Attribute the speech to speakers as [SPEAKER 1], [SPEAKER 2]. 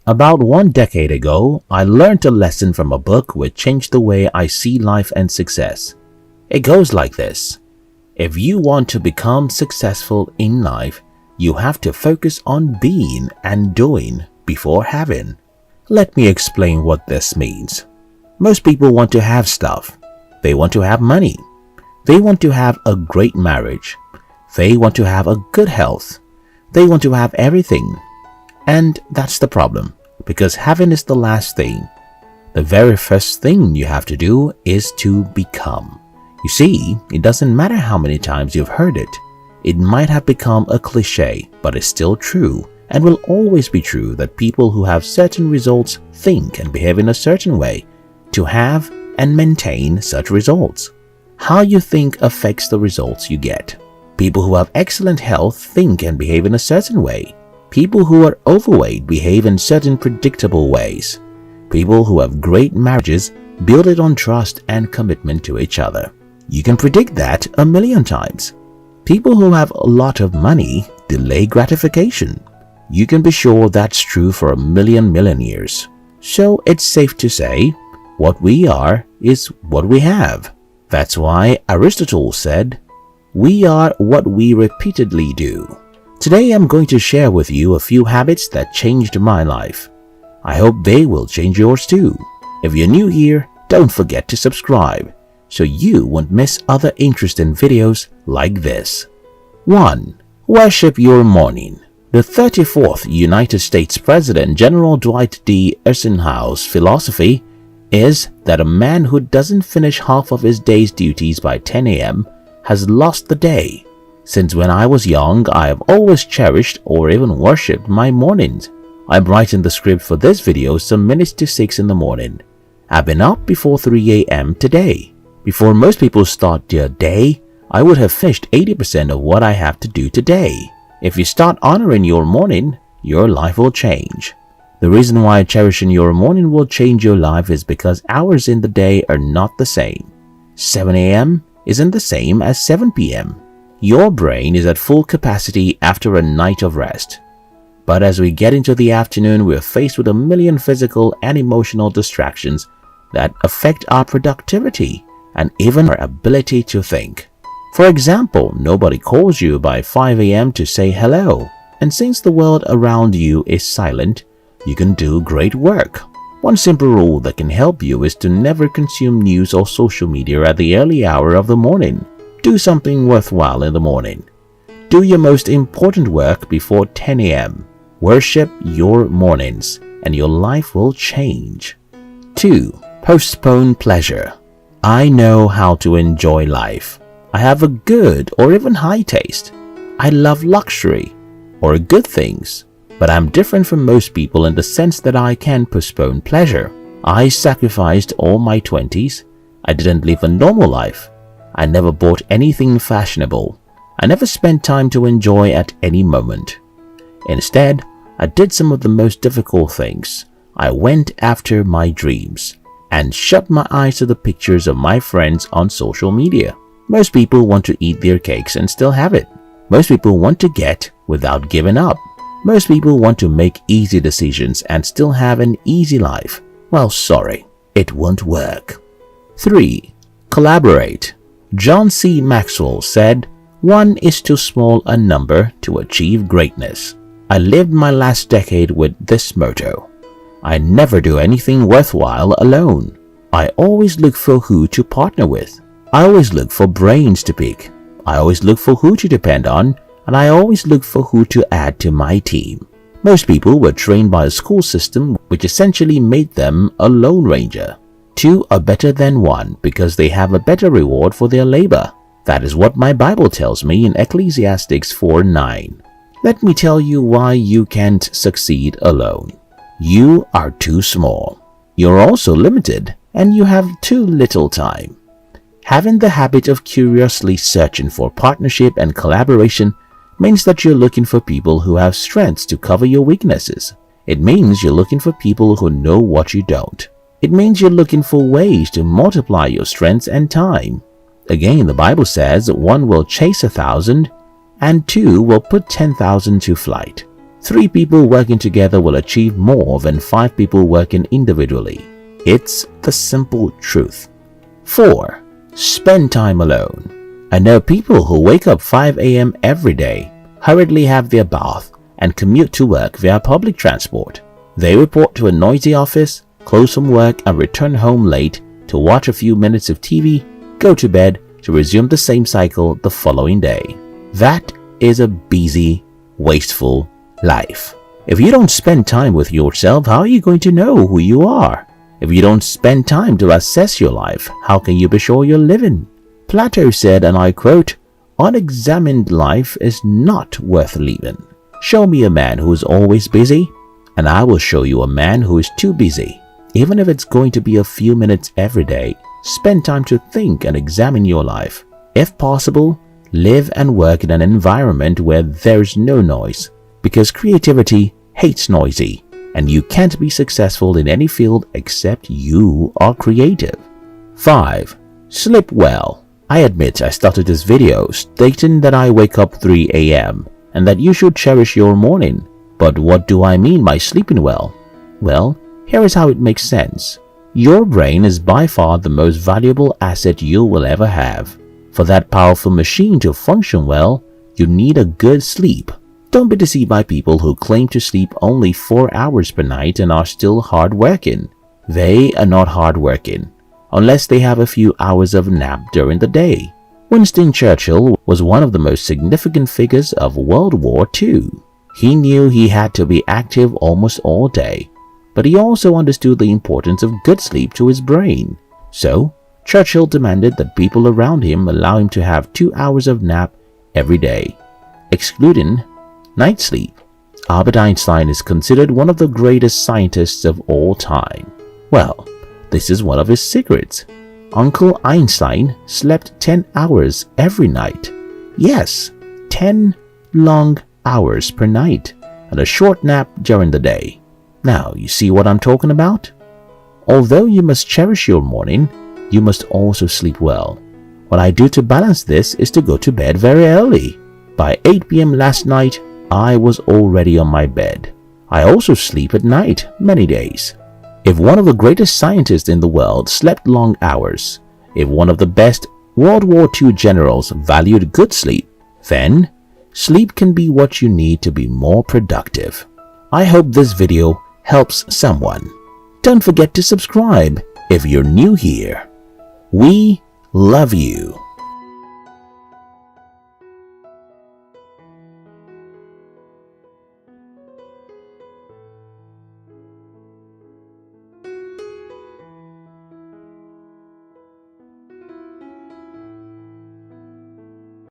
[SPEAKER 1] About 1 decade ago, I learned a lesson from a book which changed the way I see life and success. It goes like this. If you want to become successful in life, you have to focus on being and doing before having. Let me explain what this means. Most people want to have stuff. They want to have money. They want to have a great marriage. They want to have a good health. They want to have everything. And that's the problem, because having is the last thing. The very first thing you have to do is to become. You see, it doesn't matter how many times you've heard it. It might have become a cliche, but it's still true and will always be true that people who have certain results think and behave in a certain way to have and maintain such results. How you think affects the results you get. People who have excellent health think and behave in a certain way. People who are overweight behave in certain predictable ways. People who have great marriages build it on trust and commitment to each other. You can predict that a million times. People who have a lot of money delay gratification. You can be sure that's true for a million years. So it's safe to say, what we are is what we have. That's why Aristotle said, we are what we repeatedly do. Today I'm going to share with you a few habits that changed my life. I hope they will change yours too. If you're new here, don't forget to subscribe so you won't miss other interesting videos like this. 1. Worship your morning. The 34th United States President General Dwight D. Eisenhower's philosophy is that a man who doesn't finish half of his day's duties by 10 a.m. has lost the day. Since when I was young, I have always cherished or even worshipped my mornings. I'm writing the script for this video some minutes to 6 in the morning. I've been up before 3 a.m. today. Before most people start their day, I would have finished 80% of what I have to do today. If you start honoring your morning, your life will change. The reason why cherishing your morning will change your life is because hours in the day are not the same. 7 a.m. isn't the same as 7 p.m. Your brain is at full capacity after a night of rest. But as we get into the afternoon, we're faced with a million physical and emotional distractions that affect our productivity and even our ability to think. For example, nobody calls you by 5 a.m. to say hello, and since the world around you is silent, you can do great work. One simple rule that can help you is to never consume news or social media at the early hour of the morning. Do something worthwhile in the morning. Do your most important work before 10 a.m. Worship your mornings, and your life will change. 2. Postpone pleasure. I know how to enjoy life. I have a good or even high taste. I love luxury or good things. But I'm different from most people in the sense that I can postpone pleasure. I sacrificed all my 20s. I didn't live a normal life. I never bought anything fashionable. I never spent time to enjoy at any moment. Instead, I did some of the most difficult things. I went after my dreams and shut my eyes to the pictures of my friends on social media. Most people want to eat their cakes and still have it. Most people want to get without giving up. Most people want to make easy decisions and still have an easy life. Well, sorry, it won't work. 3. Collaborate. John C. Maxwell said, "One is too small a number to achieve greatness." I lived my last decade with this motto. I never do anything worthwhile alone. I always look for who to partner with. I always look for brains to pick. I always look for who to depend on, and I always look for who to add to my team. Most people were trained by a school system which essentially made them a lone ranger. 2 are better than 1 because they have a better reward for their labor. That is what my Bible tells me in Ecclesiastes 4:9. Let me tell you why you can't succeed alone. You are too small. You're also limited, and you have too little time. Having the habit of curiously searching for partnership and collaboration means that you're looking for people who have strengths to cover your weaknesses. It means you're looking for people who know what you don't. It means you're looking for ways to multiply your strengths and time. Again, the Bible says 1 will chase 1,000 and 2 will put 10,000 to flight. 3 people working together will achieve more than 5 people working individually. It's the simple truth. 4. Spend time alone. I know people who wake up 5 a.m. every day, hurriedly have their bath, and commute to work via public transport. They report to a noisy office, close from work, and return home late to watch a few minutes of TV, go to bed to resume the same cycle the following day. That is a busy, wasteful life. If you don't spend time with yourself, how are you going to know who you are? If you don't spend time to assess your life, how can you be sure you're living? Plato said, and I quote, "Unexamined life is not worth living. Show me a man who is always busy, and I will show you a man who is too busy." Even if it's going to be a few minutes every day, spend time to think and examine your life. If possible, live and work in an environment where there's no noise, because creativity hates noisy, and you can't be successful in any field except you are creative. 5. Sleep well. I admit I started this video stating that I wake up 3 a.m. and that you should cherish your morning. But what do I mean by sleeping well? Well, here is how it makes sense. Your brain is by far the most valuable asset you will ever have. For that powerful machine to function well, you need a good sleep. Don't be deceived by people who claim to sleep only 4 hours per night and are still hard-working. They are not hard-working, unless they have a few hours of nap during the day. Winston Churchill was one of the most significant figures of World War II. He knew he had to be active almost all day, but he also understood the importance of good sleep to his brain. So, Churchill demanded that people around him allow him to have 2 hours of nap every day, excluding night sleep. Albert Einstein is considered one of the greatest scientists of all time. Well, this is one of his secrets. Uncle Einstein slept 10 hours every night. Yes, 10 long hours per night and a short nap during the day. Now, you see what I'm talking about? Although you must cherish your morning, you must also sleep well. What I do to balance this is to go to bed very early. By 8 p.m. last night, I was already on my bed. I also sleep at night many days. If one of the greatest scientists in the world slept long hours, if one of the best World War II generals valued good sleep, then sleep can be what you need to be more productive. I hope this video helps someone. Don't forget to subscribe if you're new here. We love you.